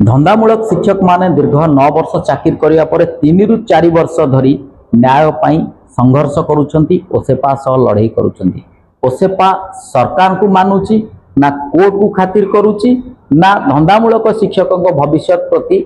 धंदामूलक शिक्षक माने दीर्घ 9 वर्ष चाकिर करिया परे 3 रु 4 वर्ष धरी न्याय पाई संघर्ष करूछंती ओसेपा सह लड़ाई करूछंती। ओसेपा सरकार को मानुची ना कोर्ट को खातिर करूची ना धंदामूलक शिक्षक भविष्य प्रति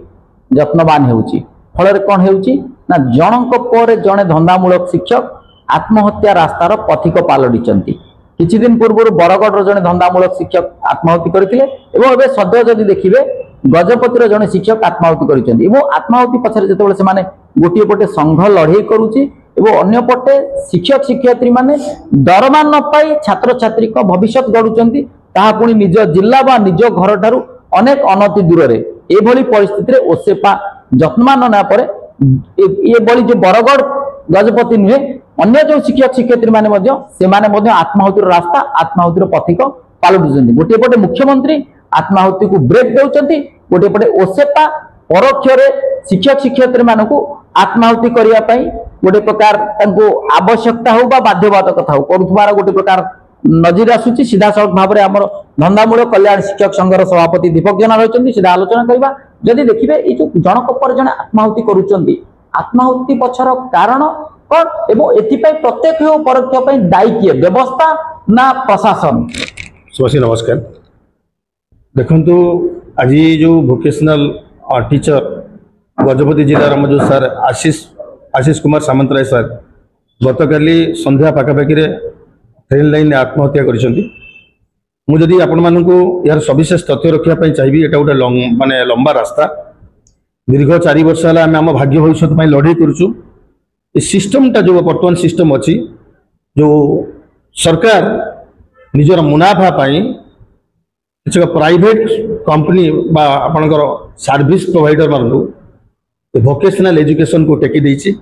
यत्नवान हेउची। फल कौन हेउची ना जनक पर जड़े धंदामूलक शिक्षक आत्महत्या रास्तार पथिक पालटिचंती। किछि दिन पूर्व बरगढ़ जड़े धंदामूलक शिक्षक आत्महत्या करते सद्य जदि देखिए गजपतिर जड़े शिक्षक आत्माहुति करछन्ती। आत्माहुति पछरे जेतेबेले से माने गोटे पटे संघ लड़ाई करूची अन्य पटे शिक्षक शिक्षयित्री माने दरमा न पाई छात्र छात्री को भविष्य गढ़ुचंती ताहा पुणी निज जिला बा निज घर ठारू अनेक अनति दूर रे एभली परिस्थिति रे ओसेपा जत्नमान ना परे ये बली जो बरगढ़ गजपति नुहे अन्य जो शिक्षक शिक्षयित्री माने मध्य से माने मध्य आत्माहुतिर रास्ता आत्माहुतिर पथिक पालटुचंती। गोटे पटे मुख्यमंत्री आत्माहुति को ब्रेक देउचंती गोटे पटे ओसेपा परोक्ष शिक्षक शिक्षयित्री मानकु आत्माहुति करिया पई गोटे प्रकार तांको आवश्यकता हो बा बाध्यबाधकता हो करुथबार गोटे प्रकार नजर आसुची। सीधा सड़क भाव में आम धंदामूलक कल्याण शिक्षक संघर सभापति दीपक जेना रही सीधा आलोचना करवा। जदि देखिए ये जो जनक पर जने आत्माहुति करुचंती आत्माहुति पछर कारण कौन एवं एथिपाई प्रत्यक्ष और परोक्ष पई दायी किए व्यवस्था ना प्रशासन। सुभाषी नमस्कार। देखंतु आज जो वोकेशनल टीचर गजपति जिलार जो सर आशीष कुमार सामंतराय सर गतकाली संध्या पाखापाखि ट्रेन लाइन आत्महत्या करिसेंती। मु जदि आपण मानकु यार सविशेष तथ्य रखिया चाहिए एटा गोटे माने लंबा रास्ता दीर्घ 4 वर्ष है आम भाग्य भविष्य लड़ाई करूँ। सिस्टमटा जो वर्तमान सिस्टम अच्छी जो सरकार निजर मुनाफा पाई किसी प्राइवेट कंपनी बा आपणकर सर्विस प्रोवाइडर मानू वोकेशनल एजुकेशन को टेकी देछि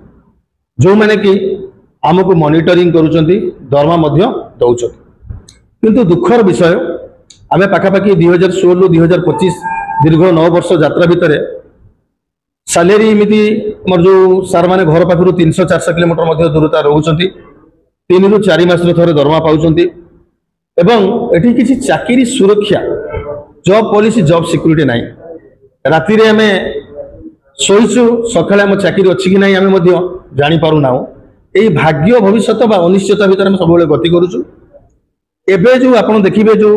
जो माने कि आमको मॉनिटरिंग करूचंती दरमा मध्य दउछ। किंतु दुखर विषय आमे पाखापाखि 2016 रु 2025 दीर्घ 9 वर्ष यात्रा भितर सैलरी एमती मोर जो सार माने घर पाखु 300-400 किलोमीटर मध्य दूरता रोचंती 3 रु 4 मास थरे दरमा पाउचंती एवं एठी किछि चाकरी सुरक्षा जॉब पॉलिसी जॉब सिक्योरिटी नाही। राति रे आमे सोइछु सकाळे हम चाकरी अछि कि नाही आमे मध्य जानि पारु नाउ। एई भाग्य भविष्यत बा अनिश्चितता भितर हम सबले गति करूछु। एबे जो आपण देखिबे जो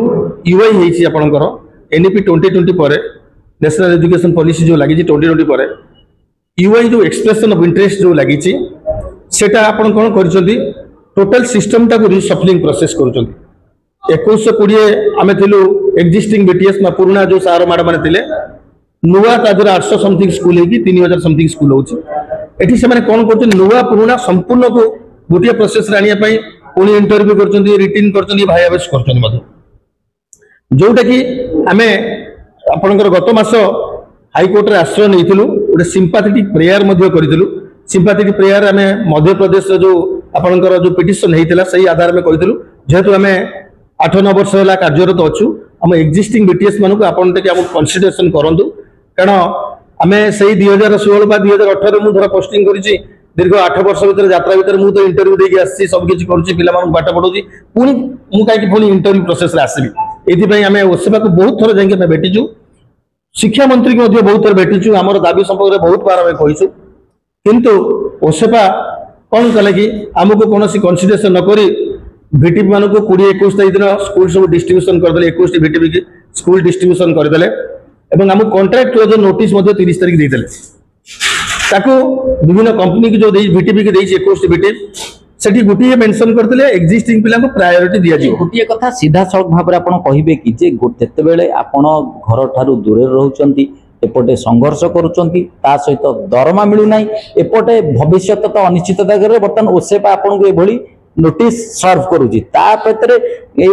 यूआई हेछि आपणकर एनईपी 2020 परे नेशनल एजुकेशन पॉलिसी जो लगी 2020 पर यूआई जो एक्सप्रेशन ऑफ इंटरेस्ट जो लगी सेटा आपण कोन करछंती टोटल सिस्टम टा को रिसफलिंग प्रोसेस करछंती। 2120 आमे थिलु एक्जिस्टिंग बीटीएस में पुराना जो सार माड माने थिले नुवा तादर 800 समथिंग स्कूल है कि 3000 समथिंग स्कूल होची। एठी से माने कोन करछन नुवा पुराना संपूर्ण को गोटे प्रोसेस रानिया पई पुनी इंटरव्यू करछंती रिटन करछंती भायाबेस करछंती मधु जोटा कि आमे आपणकर गत मास हाईकोर्ट रे आश्रय नहीं गोटे सिंपाथेटिक प्रेयर करूँ। सिंपाथेटिक प्रेयर आम मध्य प्रदेश जो आपणकर जो पिटिशन होता से आधार में करूँ जेहेतु आम 8-9 वर्ष है कार्यरत अच्छु आम एक्जिस्टिंग बीटीएस मानक आपन कनसीडरेशन करूँ कारण आम से 2016 बा 2018 मुझे पोस्टिंग करी दीर्घ 8 वर्ष भर यात्रा भितर मुझे इंटरव्यू देके आसी सब किसी करुँच पिला पाठ पढ़ाऊँ पुणी मुझे इंटरव्यू प्रोसेस आसबि ये आम ओसेपा को बहुत थर जाइए भेटिचु शिक्षा मंत्री को बहुत थर भेटिचु आमर दाबी संपर्क में बहुत बार आम कहीचु किंतु ओसेपा कौन कले कि आमको कौन कनसीडरेशन नक भिटिपी मान को 20-21 तारीख दिन स्कूल सब डिस्ट्रीब्यूशन करदे 21 भिटिपी की स्कूल डिस्ट्रीब्यूशन करदे एवं आम कॉन्ट्रैक्ट क्लोजर नोटिस 30 तारीख देते ताको विभिन्न कंपनी की जो भिटिपी की 21 भिटिप सेठी गोटे मेंशन करते एक्जिस्टिंग पिला को प्रायोरिटी दिया जी। गोटे कथा सीधा सड़क भाव में आप कहे कि जिते आपण घर ठारू दूर रोचंती एपटे संघर्ष करुचंती ता सहित दरमा मिलूना एपटे भविष्य तो अनिश्चितता बर्तमान ओसेपा आपन को एभली नोटिस सर्व करुची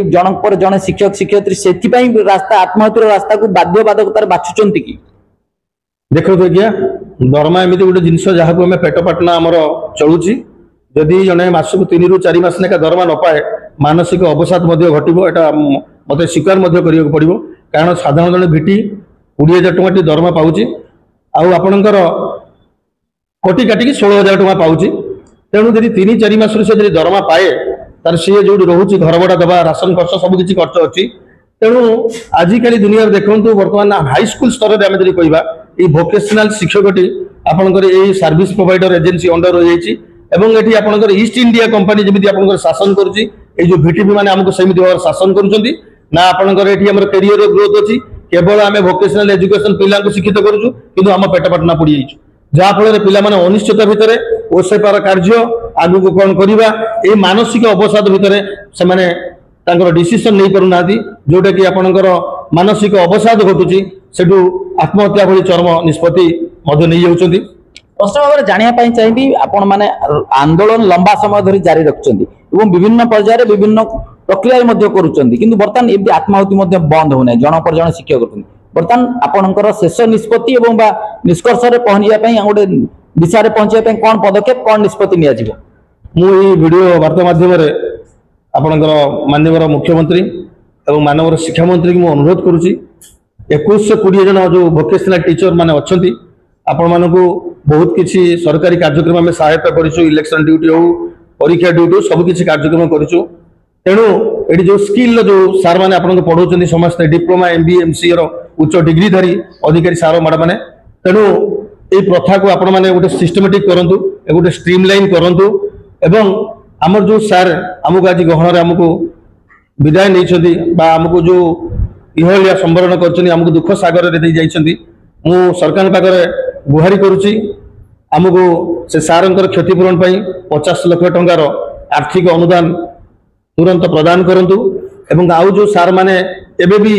जनक पर जड़े शिक्षक शिक्षयित्री से रास्ता आत्महत्या रास्ता को बाध्यबाधकतार बाछुचंती कि देखो आज्ञा दरमा एमती गोटे जिनस जहाँ को पेट पाटना आमर चलुची जदि जड़े मासक 3 रु 4 मास लेखा दरमा न पाए मानसिक अवसाद घटो एटा मत स्वीकार पड़ो कारण साधारण जन भिटी 20,000 टଙ୍କା दरमा पाऊँ आपणकर कटी काटिकी 16,000 टଙ୍କା पाऊँ तेणु जब 3-4 मास से दरमा पाए तार सी जो रोचे घर भड़ा दबा राशन खर्च सबकि खर्च अच्छी तेणु आजिकल दुनिया देखु बर्तमान हाईस्कल स्तर में आम जब कह भोकेशनाल शिक्षकटी आपंकर ये सर्विस प्रोवाइडर एजेंसी अंडर रही एवं आपंकर ईस्ट इंडिया कंपनी जमी आप शासन करुच्ची जो भिटिपी मैंने आमको सेमती भाव शासन करुँच ना आपंकर कैरियर ग्रोथ अच्छी केवल आम भोकेशनाल एजुकेशन पिला शिक्षित करुचु कि आम पेट पाटना पड़ जाइए जहाँफल पिला अनिश्चित भितर ओसेपार कार्य आगु को कौन करवा ये मानसिक अवसाद भितर से डिसीजन नहीं पारना जोटा कि आपंकर मानसिक अवसाद घटुची से आत्महत्या भली चरम निष्पत्ति नहीं जाउछंती। स्पष्ट भाव में जानापी चाहिए आपण मैंने आंदोलन लंबा समय धरी जारी रखिंट विभिन्न पर्यायर विभिन्न प्रक्रिया करुँच बर्तमान एमती आत्माहुति बंद होना जन पर जन शिक्षक करते बर्तमान आपणकर शेष निष्पत्ति और निष्कर्ष पहुंचापी गोटे दिशा पहुंचापी कौन पदक्षेप कौन निष्पत्ति मुझे वीडियो वार्ता माध्यम आपणकर माननीय मुख्यमंत्री और मानव शिक्षा मंत्री की अनुरोध करुच्ची 2120 जन जो भोकेशनाल टीचर माने अच्छी आपण मानक बहुत किसी सरकारी कार्यक्रम में सहायता करूँ इलेक्शन ड्यूटी हो परीक्षा ड्यूटी हो सब किसी कार्यक्रम करूँ तेणु ये जो स्किल जो सार मैंने आपको पढ़ाऊँ समस्त डिप्लोमा MBA MCA उच्च डिग्री धारी अधिकारी सार मैडम मैंने तेणु ये प्रथा को आपण मैंने गोटे सिस्टमेटिक करूँ गोटे स्ट्रीमलाइन करूँ एवं आमर जो सार आमको आज गहन आमको विदाय नहीं आमको जो इहलिया संवरण करमको दुख सागर मु सरकार पाखे गुहारी करुच्ची आमको से सारंकर क्षतिपूरण 50 लाख टंकार आर्थिक अनुदान तुरंत प्रदान करंतु एवं आउ जो सार माने एबे भी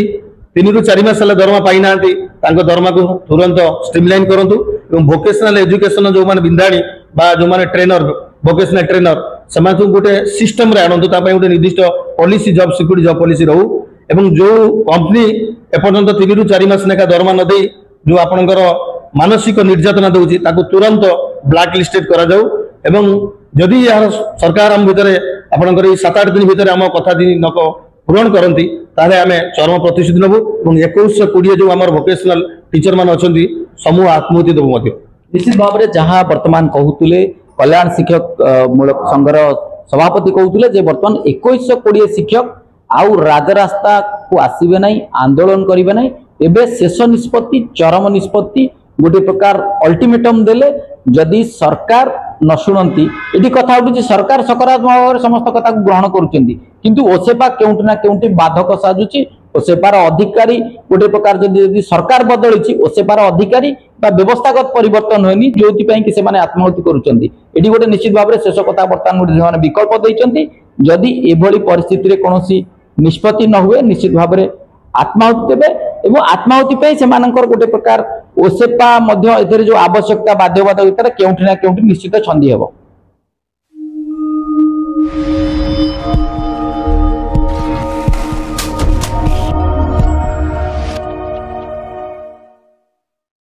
3 ରୁ 4 मास दरमा पाई नांती दरमा को तुरंत स्ट्रीमलाइन करंतु एवं भोकेशनाल एजुकेशन जो माने बिंदाणी बा जो माने ट्रेनर भोकेशनाल ट्रेनर से गोटे सिस्टम रे आनंद गोटे निर्दिष्ट policy job security job policy रहू एवं जो कंपनी एपर्यंत 3 ରୁ 4 मास लेखा दरमा न दे जो आपणकर मानसिक निर्यातना दूसरी तुरंत ब्लैक लिस्टेड करा जाऊ एवं जदि यार सरकार आम भितर आपणकर 7-8 दिन भितर आम कथा नक पूरण करती ताले आम चरम प्रतिश्रुति नबू और 2120 जो आम भोकेशनाल टीचर मान अच्छा समूह आत्महत्या देवु निश्चित भाव में जहाँ वर्तमान कहते कल्याण शिक्षक मूलक संघर सभापति कहते बर्तमान 2120 शिक्षक आउ राजरास्ता को आसबे ना आंदोलन करेंगे ना एबे शेष निष्पत्ति चरम निष्पत्ति गोटे प्रकार अल्टीमेटम देले जदि सरकार न शुणती ये कथा उठी सरकार सकारात्मक भाव समस्त कथा ग्रहण करुँच ओसेपा केउंटी ना केउंटी बाधक साजुची ओसेपार अधिकारी गोटे प्रकार जदि सरकार बदली ओसेपार अधिकारी व्यवस्थागत परिवर्तन होनी जो कि से आत्महत्या करुँच ये गोटे निश्चित भाव में शेष कथा बर्तमान गोटे विकल्प देते जदि एभली परिस्थिति कौन निष्पत्ति न हुए निश्चित भाव में आत्माहुति देवे एवं आत्माहुति से गोटे प्रकार ओसेपा जो आवश्यकता बाध्यबाधकता केउंठी ना केउंठी निश्चित छंदी हेबो।